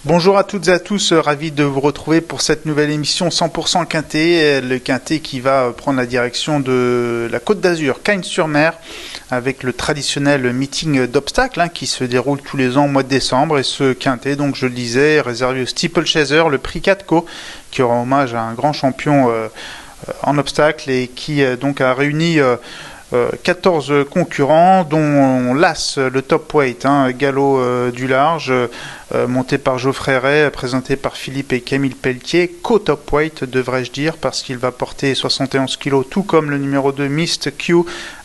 Bonjour à toutes et à tous, ravi de vous retrouver pour cette nouvelle émission 100% Quintet, le Quintet qui va prendre la direction de la Côte d'Azur, Cagnes-sur-Mer, avec le traditionnel meeting d'obstacles qui se déroule tous les ans au mois de décembre. Et ce Quintet, donc je le disais, réservé au Steeplechaser, le prix Catco, qui aura hommage à un grand champion en obstacles et qui donc a réuni 14 concurrents, dont l'As, le top weight, galop du large, monté par Geoffrey Ray, présenté par Philippe et Camille Pelletier, co-top weight devrais-je dire, parce qu'il va porter 71 kg, tout comme le numéro 2 Mist Q,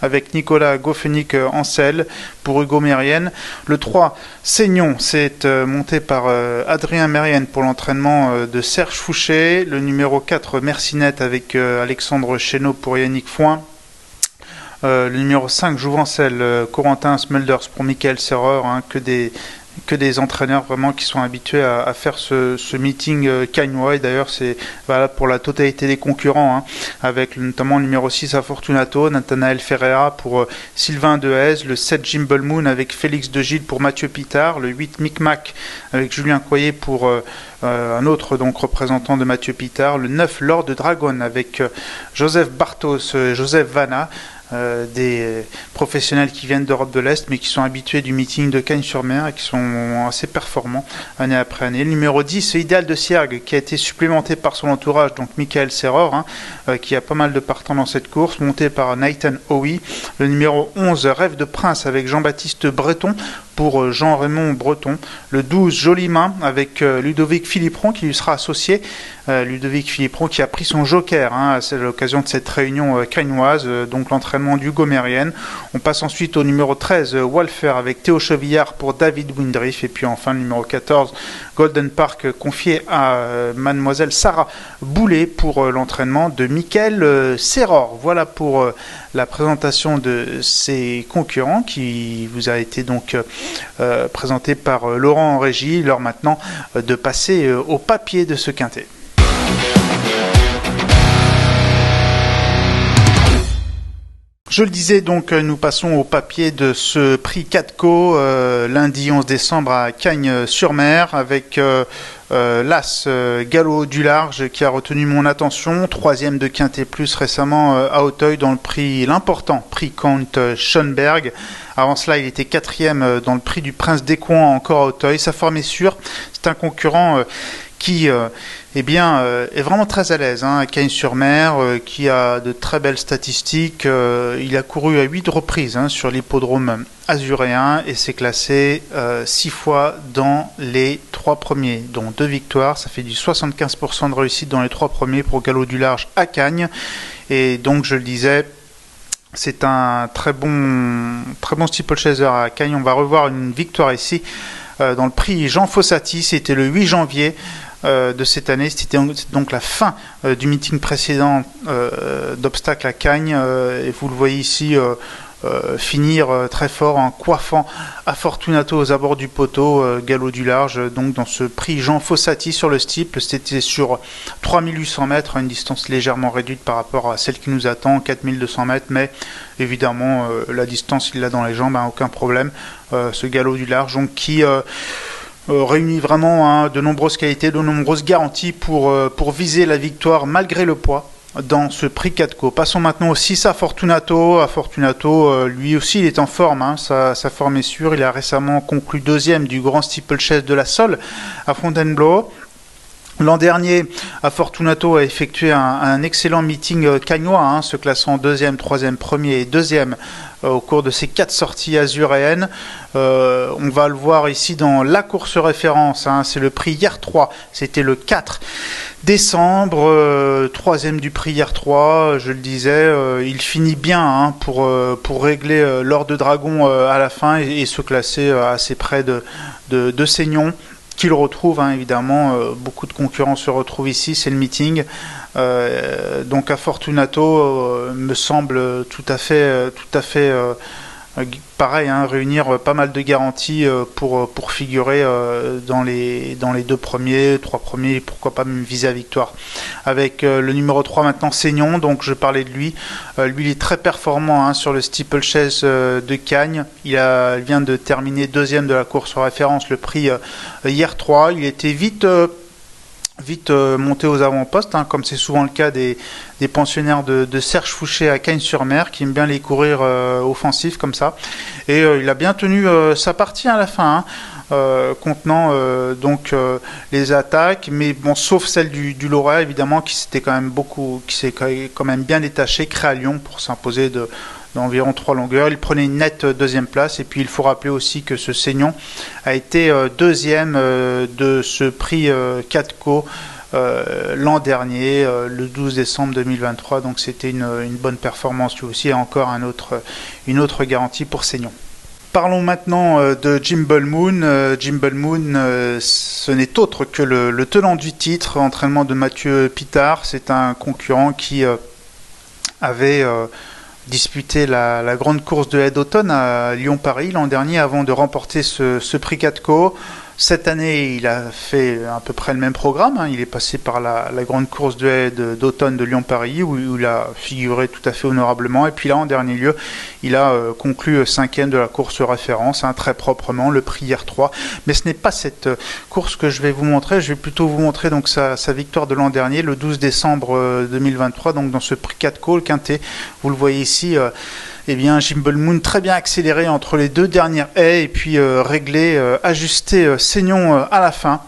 avec Nicolas Goffenick en selle pour Hugo Mérienne. Le 3 Seignon, c'est monté par Adrien Mérienne pour l'entraînement de Serge Fouché. Le numéro 4 Mercinette avec Alexandre Chénaud pour Yannick Foin. Le numéro 5, Jouvencel, Corentin Smulders pour Michael Serrer, que des entraîneurs vraiment qui sont habitués à faire ce meeting cagnois. Et d'ailleurs, c'est valable pour la totalité des concurrents, avec notamment le numéro 6, Fortunato, Nathanaël Ferreira pour Sylvain Dehaze, le 7, Jimble Moon avec Félix de Gilles pour Mathieu Pitard, le 8, Micmac avec Julien Coyer pour un autre donc représentant de Mathieu Pitard, le 9, Lord Dragon avec Joseph Bartos, Joseph Vanna, des professionnels qui viennent d'Europe de l'Est mais qui sont habitués du meeting de Cagnes-sur-Mer et qui sont assez performants année après année. Le numéro 10, Idéal de Siergue, qui a été supplémenté par son entourage, donc Michael Serrer, qui a pas mal de partants dans cette course, monté par Nathan Howie. Le numéro 11, Rêve de Prince avec Jean-Baptiste Breton pour Jean-Raymond Breton. Le 12, Jolie Main avec Ludovic Philippron qui lui sera associé. Ludovic Philippron qui a pris son joker, c'est l'occasion de cette réunion cagnoise, donc l'entraînement d'Hugo Mérienne. On passe ensuite au numéro 13, Walfer avec Théo Chevillard pour David Windriff. Et puis enfin le numéro 14, Golden Park, confié à mademoiselle Sarah Boulet pour l'entraînement de Michael Serror. Voilà pour la présentation de ces concurrents qui vous a été donc présenté par Laurent en régie. L'heure maintenant de passer au papier de ce quintet. Je le disais donc, nous passons au papier de ce prix Catco lundi 11 décembre à Cagnes-sur-Mer avec l'As Galop du Large qui a retenu mon attention, troisième de Quintet Plus récemment à Auteuil dans l'important prix Count Schönberg. Avant cela, il était quatrième dans le prix du Prince d'Écouen encore à Auteuil. Sa forme est sûre, c'est un concurrent qui est vraiment très à l'aise à Cagnes-sur-Mer, qui a de très belles statistiques. Il a couru à 8 reprises sur l'hippodrome azuréen et s'est classé 6 fois dans les 3 premiers, dont 2 victoires. Ça fait du 75% de réussite dans les 3 premiers pour Galop du Large à Cagnes. Et donc, je le disais, c'est un très bon steeplechaser à Cagnes. On va revoir une victoire ici dans le prix Jean Fossati. C'était le 8 janvier de cette année. C'était donc la fin du meeting précédent d'obstacles à Cagnes. Et vous le voyez ici finir très fort en coiffant à Fortunato aux abords du poteau, galop du large, donc dans ce prix Jean Fossati sur le steeple. C'était sur 3800 mètres, une distance légèrement réduite par rapport à celle qui nous attend, 4200 mètres, mais évidemment la distance il l'a dans les jambes, aucun problème. Ce galop du large donc, qui réunit vraiment de nombreuses qualités, de nombreuses garanties pour viser la victoire malgré le poids dans ce prix Catco. Passons maintenant au 6 à Fortunato. Lui aussi, il est en forme. Sa forme est sûre. Il a récemment conclu deuxième du grand steeplechase de la Sole à Fontainebleau. L'an dernier, Fortunato a effectué un excellent meeting cagnois, se classant deuxième, troisième, premier et deuxième au cours de ces 4 sorties azuréennes. On va le voir ici dans la course référence, c'est le prix Hier 3, c'était le 4 décembre, troisième du prix Hier 3, je le disais, il finit bien pour régler l'or de dragon à la fin et se classer assez près de Seignon, qui le retrouve évidemment, beaucoup de concurrents se retrouvent ici, c'est le meeting, donc à Fortunato me semble tout à fait Pareil, hein, réunir pas mal de garanties pour figurer dans les 2 premiers, 3 premiers, pourquoi pas même viser la victoire. Avec le numéro 3 maintenant, Seignon, donc je parlais de lui. Lui, il est très performant, hein, sur le steeplechase de Cagnes. Il vient de terminer 2e de la course référence, le prix hier 3. Il était vite monté aux avant-postes, hein, comme c'est souvent le cas des pensionnaires de Serge Fouché à Cagnes-sur-Mer, qui aiment bien les courir offensifs comme ça. Et il a bien tenu sa partie à la fin, hein, contenant les attaques, mais bon, sauf celle du Lauréat évidemment, qui s'est quand même bien détaché, Créalion, pour s'imposer d'environ 3 longueurs. Il prenait une nette 2e place, et puis il faut rappeler aussi que ce Seignon a été 2e de ce prix 4Co l'an dernier, le 12 décembre 2023, donc c'était une bonne performance lui aussi, et encore une autre garantie pour Seignon. Parlons maintenant de Jimble Moon. Jimble Moon, ce n'est autre que le tenant du titre, entraînement de Mathieu Pitard. C'est un concurrent qui avait disputé la grande course de haie d'automne à Lyon-Paris l'an dernier avant de remporter ce prix 4Co. Cette année, il a fait à peu près le même programme, hein. Il est passé par la grande course de haie d'automne de Lyon-Paris où il a figuré tout à fait honorablement. Et puis là, en dernier lieu, il a conclu 5e de la course référence, hein, très proprement, le prix hier 3. Mais ce n'est pas cette course que je vais vous montrer. Je vais plutôt vous montrer donc sa victoire de l'an dernier, le 12 décembre 2023, donc dans ce prix 4Co, le quintet. Vous le voyez ici. Eh bien, Jimble Moon très bien accéléré entre les 2 dernières haies et puis ajusté Seignon à la fin.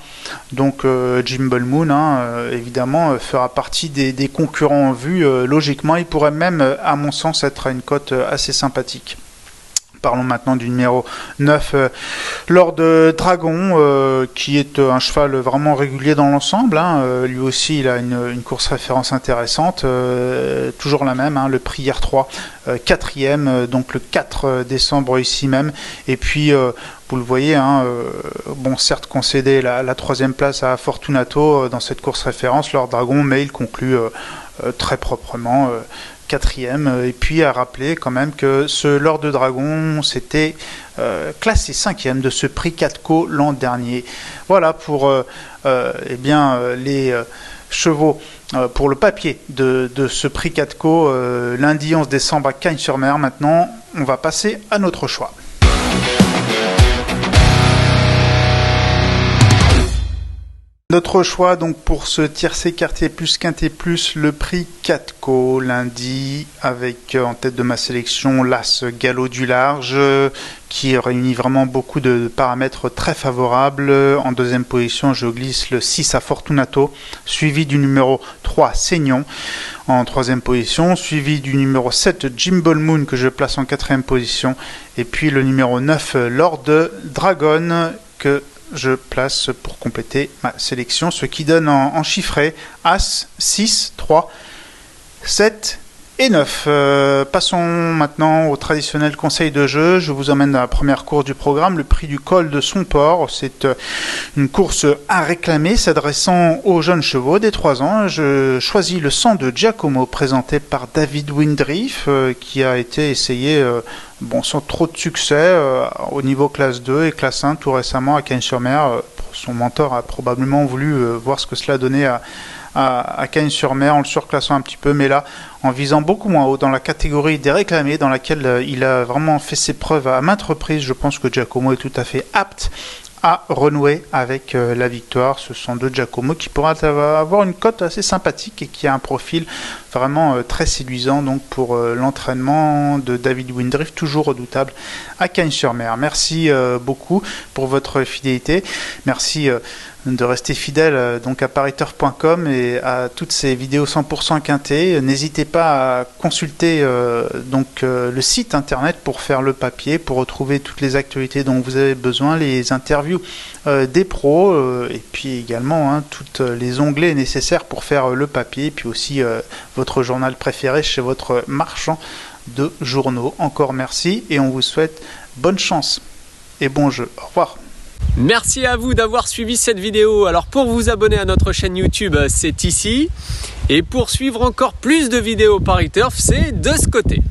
Donc Jimble Moon, hein, évidemment, fera partie des concurrents en vue. Logiquement, il pourrait même, à mon sens, être à une cote assez sympathique. Parlons maintenant du numéro 9, Lord Dragon, qui est un cheval vraiment régulier dans l'ensemble, hein. Lui aussi, il a une course référence intéressante, toujours la même, hein, le prix hier 3, 4e, donc le 4 décembre ici même. Et puis, vous le voyez, hein, bon, certes concédé la 3e place à Fortunato dans cette course référence, Lord Dragon, mais il conclut très proprement 4e, et puis à rappeler quand même que ce Lord de Dragon s'était classé 5e de ce prix 4Co l'an dernier. Voilà pour les chevaux pour le papier de ce prix 4Co lundi 11 décembre à Cagnes-sur-Mer. Maintenant, on va passer à notre choix. Notre choix donc pour ce tiercé quartier plus quintet plus le prix 4Co lundi, avec en tête de ma sélection l'As Galop du Large qui réunit vraiment beaucoup de paramètres très favorables. En 2e position, je glisse le 6 à Fortunato, suivi du numéro 3 Seignon en 3e position, suivi du numéro 7 Jimble Moon que je place en 4e position, et puis le numéro 9 Lord Dragon que je place pour compléter ma sélection, ce qui donne en chiffré As, 6, 3, 7 et 9. Passons maintenant au traditionnel conseil de jeu. Je vous emmène dans la première course du programme, le prix du col de Somport. C'est une course à réclamer s'adressant aux jeunes chevaux des 3 ans. Je choisis le 100 de Giacomo présenté par David Windrief qui a été essayé sans trop de succès au niveau classe 2 et classe 1 tout récemment à Cagnes-sur-Mer. Son mentor a probablement voulu voir ce que cela donnait à Cagnes-sur-Mer en le surclassant un petit peu, mais là en visant beaucoup moins haut dans la catégorie des réclamés dans laquelle il a vraiment fait ses preuves à maintes reprises. Je pense que Giacomo est tout à fait apte à renouer avec la victoire. Ce sont deux Giacomo qui pourra avoir une cote assez sympathique et qui a un profil vraiment très séduisant donc pour l'entraînement de David Windrief, toujours redoutable à Cagnes-sur-Mer. Merci beaucoup pour votre fidélité. Merci de rester fidèle donc à pariturf.com et à toutes ces vidéos 100% quintet. N'hésitez pas à consulter le site internet pour faire le papier, pour retrouver toutes les actualités dont vous avez besoin, les interviews des pros et puis également toutes les onglets nécessaires pour faire le papier, et puis aussi votre journal préféré chez votre marchand de journaux. Encore merci et on vous souhaite bonne chance et bon jeu. Au revoir. Merci à vous d'avoir suivi cette vidéo. Alors pour vous abonner à notre chaîne YouTube, c'est ici. Et pour suivre encore plus de vidéos Pariturf, c'est de ce côté.